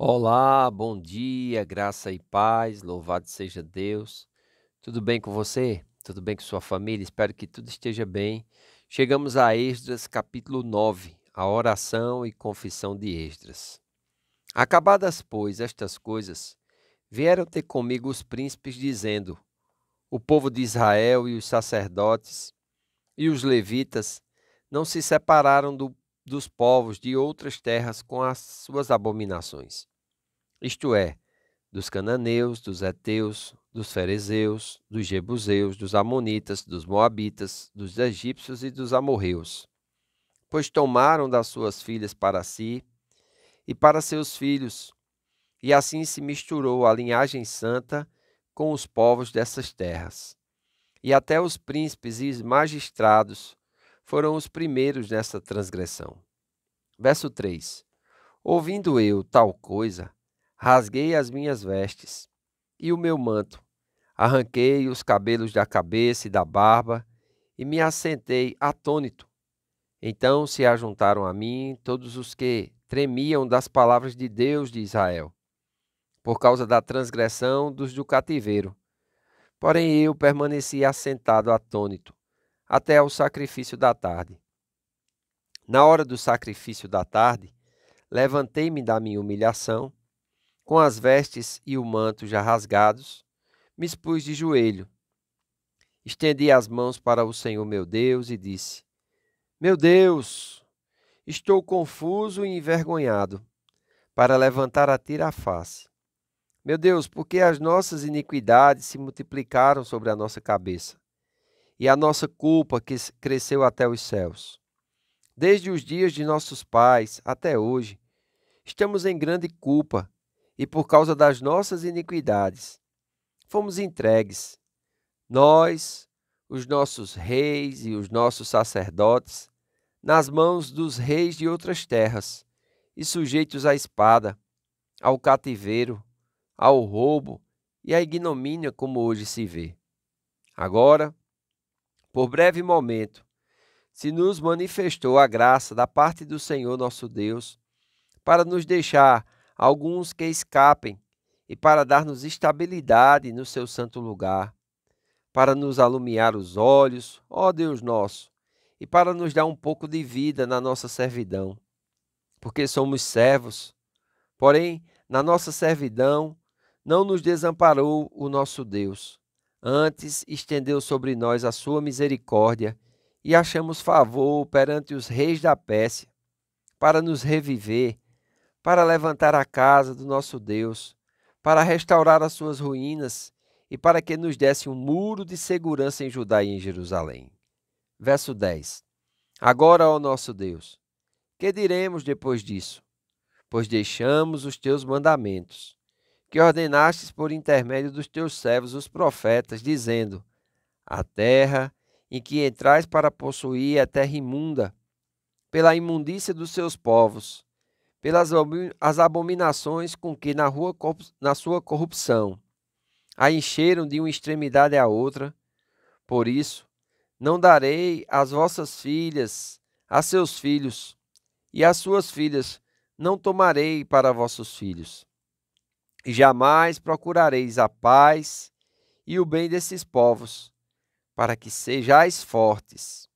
Olá, bom dia, graça e paz, louvado seja Deus. Tudo bem com você? Tudo bem com sua família? Espero que tudo esteja bem. Chegamos a Esdras, capítulo 9, a oração e confissão de Esdras. Acabadas, pois, estas coisas, vieram ter comigo os príncipes, dizendo: O povo de Israel e os sacerdotes e os levitas não se separaram dos povos de outras terras com as suas abominações. Isto é, dos cananeus, dos heteus, dos ferezeus, dos jebuseus, dos amonitas, dos moabitas, dos egípcios e dos amorreus. Pois tomaram das suas filhas para si e para seus filhos, e assim se misturou a linhagem santa com os povos dessas terras. E até os príncipes e magistrados foram os primeiros nessa transgressão. Verso 3: Ouvindo eu tal coisa, rasguei as minhas vestes e o meu manto, arranquei os cabelos da cabeça e da barba e me assentei atônito. Então se ajuntaram a mim todos os que tremiam das palavras de Deus de Israel, por causa da transgressão dos do cativeiro. Porém eu permaneci assentado atônito, até ao sacrifício da tarde. Na hora do sacrifício da tarde, levantei-me da minha humilhação, com as vestes e o manto já rasgados, me expus de joelho, estendi as mãos para o Senhor meu Deus e disse: Meu Deus, estou confuso e envergonhado, para levantar a ti a face. Meu Deus, porque as nossas iniquidades se multiplicaram sobre a nossa cabeça, e a nossa culpa que cresceu até os céus. Desde os dias de nossos pais até hoje, estamos em grande culpa, e por causa das nossas iniquidades, fomos entregues, nós, os nossos reis e os nossos sacerdotes, nas mãos dos reis de outras terras, e sujeitos à espada, ao cativeiro, ao roubo e à ignomínia, como hoje se vê. Agora, por breve momento, se nos manifestou a graça da parte do Senhor nosso Deus, para nos deixar alguns que escapem e para dar-nos estabilidade no seu santo lugar, para nos alumiar os olhos, ó Deus nosso, e para nos dar um pouco de vida na nossa servidão, porque somos servos. Porém, na nossa servidão, não nos desamparou o nosso Deus. Antes, estendeu sobre nós a sua misericórdia e achamos favor perante os reis da Pérsia, para nos reviver, para levantar a casa do nosso Deus, para restaurar as suas ruínas e para que nos desse um muro de segurança em Judá e em Jerusalém. Verso 10. Agora, ó nosso Deus, que diremos depois disso? Pois deixamos os teus mandamentos, que ordenastes por intermédio dos teus servos os profetas, dizendo: A terra em que entrais para possuir é terra imunda, pela imundícia dos seus povos, pelas as abominações com que na sua corrupção a encheram de uma extremidade à outra. Por isso, não darei as vossas filhas a seus filhos, e as suas filhas não tomarei para vossos filhos. E jamais procurareis a paz e o bem desses povos, para que sejais fortes,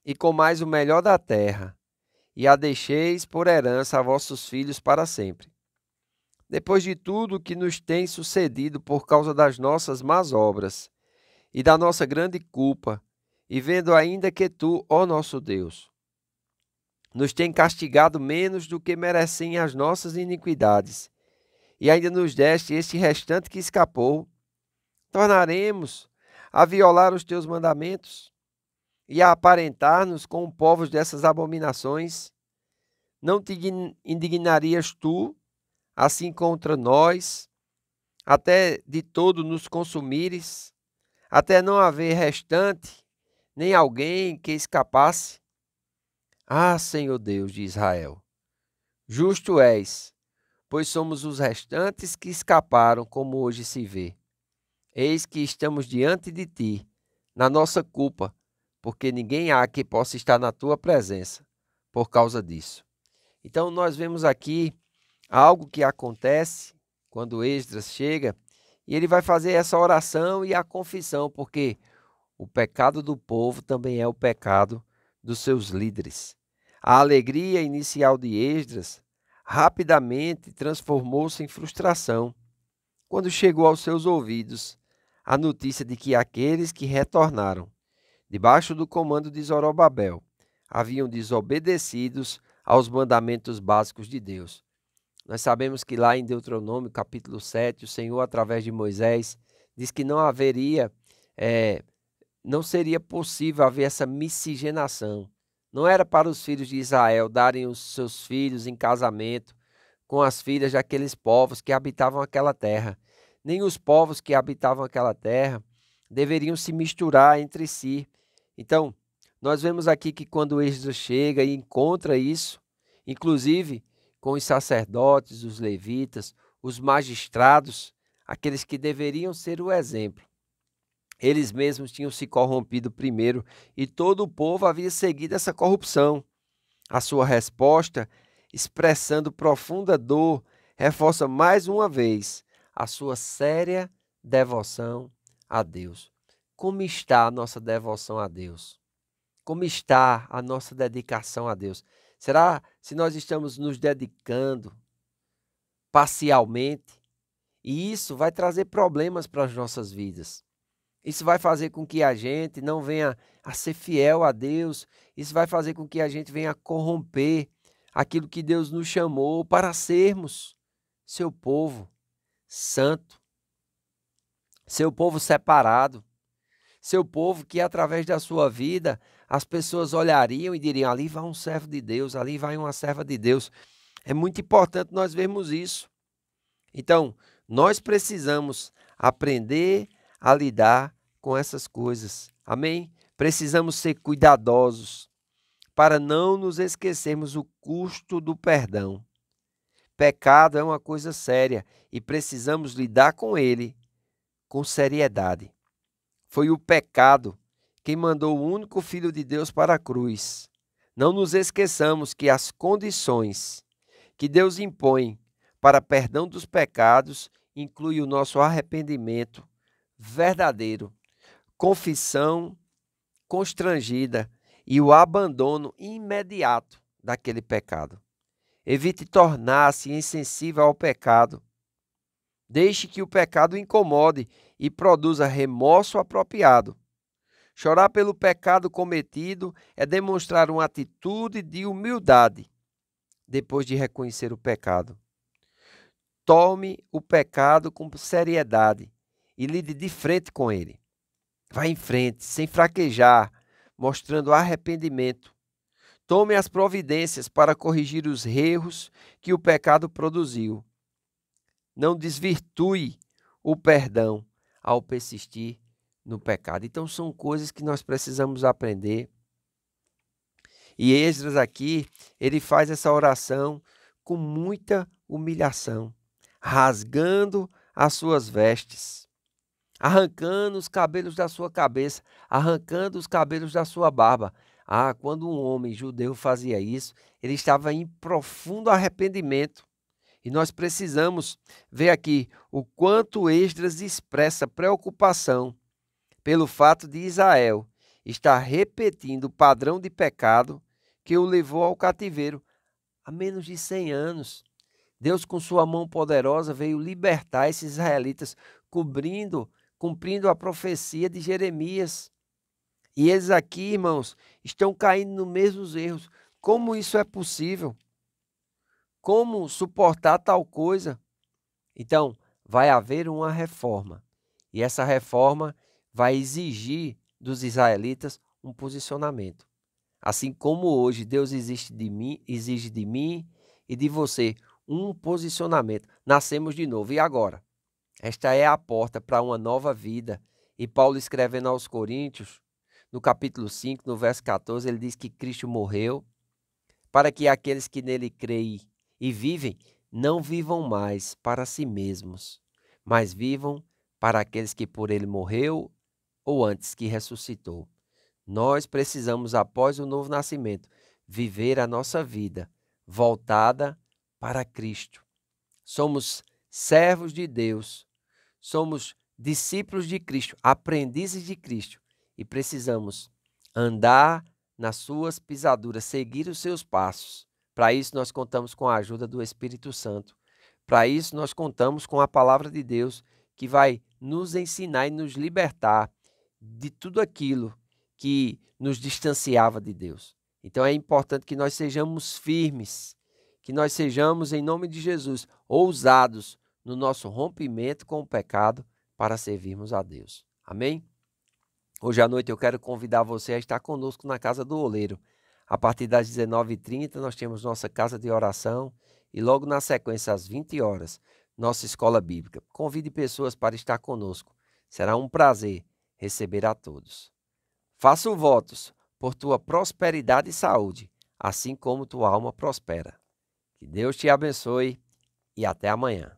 e comais o melhor da terra, e a deixeis por herança a vossos filhos para sempre. Depois de tudo o que nos tem sucedido por causa das nossas más obras e da nossa grande culpa, e vendo ainda que tu, ó nosso Deus, nos tem castigado menos do que merecem as nossas iniquidades, e ainda nos deste este restante que escapou, tornaremos a violar os teus mandamentos e a aparentar-nos com os povos dessas abominações? Não te indignarias tu, assim contra nós, até de todo nos consumires, até não haver restante, nem alguém que escapasse? Ah, Senhor Deus de Israel, justo és, pois somos os restantes que escaparam, como hoje se vê. Eis que estamos diante de ti, na nossa culpa, porque ninguém há que possa estar na tua presença por causa disso. Então nós vemos aqui algo que acontece quando Esdras chega, e ele vai fazer essa oração e a confissão, porque o pecado do povo também é o pecado dos seus líderes. A alegria inicial de Esdras rapidamente transformou-se em frustração quando chegou aos seus ouvidos a notícia de que aqueles que retornaram debaixo do comando de Zorobabel haviam desobedecidos aos mandamentos básicos de Deus. Nós sabemos que lá em Deuteronômio, capítulo 7, o Senhor, através de Moisés, diz que não seria possível haver essa miscigenação. Não era para os filhos de Israel darem os seus filhos em casamento com as filhas daqueles povos que habitavam aquela terra. Nem os povos que habitavam aquela terra deveriam se misturar entre si. Então, nós vemos aqui que quando Esdras chega e encontra isso, inclusive com os sacerdotes, os levitas, os magistrados, aqueles que deveriam ser o exemplo, eles mesmos tinham se corrompido primeiro e todo o povo havia seguido essa corrupção. A sua resposta, expressando profunda dor, reforça mais uma vez a sua séria devoção a Deus. Como está a nossa devoção a Deus? Como está a nossa dedicação a Deus? Será se nós estamos nos dedicando parcialmente? E isso vai trazer problemas para as nossas vidas. Isso vai fazer com que a gente não venha a ser fiel a Deus. Isso vai fazer com que a gente venha a corromper aquilo que Deus nos chamou para sermos seu povo santo, seu povo separado, seu povo que através da sua vida as pessoas olhariam e diriam: ali vai um servo de Deus, ali vai uma serva de Deus. É muito importante nós vermos isso. Então, nós precisamos aprender a lidar com essas coisas. Amém? Precisamos ser cuidadosos para não nos esquecermos o custo do perdão. Pecado é uma coisa séria e precisamos lidar com ele com seriedade. Foi o pecado quem mandou o único Filho de Deus para a cruz. Não nos esqueçamos que as condições que Deus impõe para perdão dos pecados inclui o nosso arrependimento verdadeiro, confissão constrangida e o abandono imediato daquele pecado. Evite tornar-se insensível ao pecado. Deixe que o pecado incomode e produza remorso apropriado. Chorar pelo pecado cometido é demonstrar uma atitude de humildade depois de reconhecer o pecado. Tome o pecado com seriedade e lide de frente com ele. Vá em frente, sem fraquejar, mostrando arrependimento. Tome as providências para corrigir os erros que o pecado produziu. Não desvirtue o perdão ao persistir no pecado. Então são coisas que nós precisamos aprender. E Esdras aqui, ele faz essa oração com muita humilhação, rasgando as suas vestes, arrancando os cabelos da sua cabeça, arrancando os cabelos da sua barba. Quando um homem judeu fazia isso, ele estava em profundo arrependimento. E nós precisamos ver aqui o quanto Esdras expressa preocupação pelo fato de Israel estar repetindo o padrão de pecado que o levou ao cativeiro há menos de 100 anos. Deus, com sua mão poderosa, veio libertar esses israelitas, cumprindo a profecia de Jeremias. E eles aqui, irmãos, estão caindo nos mesmos erros. Como isso é possível? Como suportar tal coisa? Então, vai haver uma reforma. E essa reforma vai exigir dos israelitas um posicionamento. Assim como hoje Deus exige de mim e de você um posicionamento. Nascemos de novo. E agora? Esta é a porta para uma nova vida. E Paulo, escrevendo aos Coríntios, no capítulo 5, no verso 14, ele diz que Cristo morreu para que aqueles que nele creem e vivem não vivam mais para si mesmos, mas vivam para aqueles que por ele morreu ou antes que ressuscitou. Nós precisamos, após o novo nascimento, viver a nossa vida voltada para Cristo. somos servos de Deus, somos discípulos de Cristo, aprendizes de Cristo e precisamos andar nas suas pisaduras, seguir os seus passos. Para isso nós contamos com a ajuda do Espírito Santo. Para isso nós contamos com a palavra de Deus que vai nos ensinar e nos libertar de tudo aquilo que nos distanciava de Deus. Então é importante que nós sejamos firmes, que nós sejamos, em nome de Jesus, ousados no nosso rompimento com o pecado para servirmos a Deus. Amém? Hoje à noite eu quero convidar você a estar conosco na Casa do Oleiro. A partir das 19h30 nós temos nossa casa de oração e logo na sequência às 20 horas, nossa escola bíblica. Convide pessoas para estar conosco. Será um prazer receber a todos. Faço votos por tua prosperidade e saúde, assim como tua alma prospera. Que Deus te abençoe e até amanhã.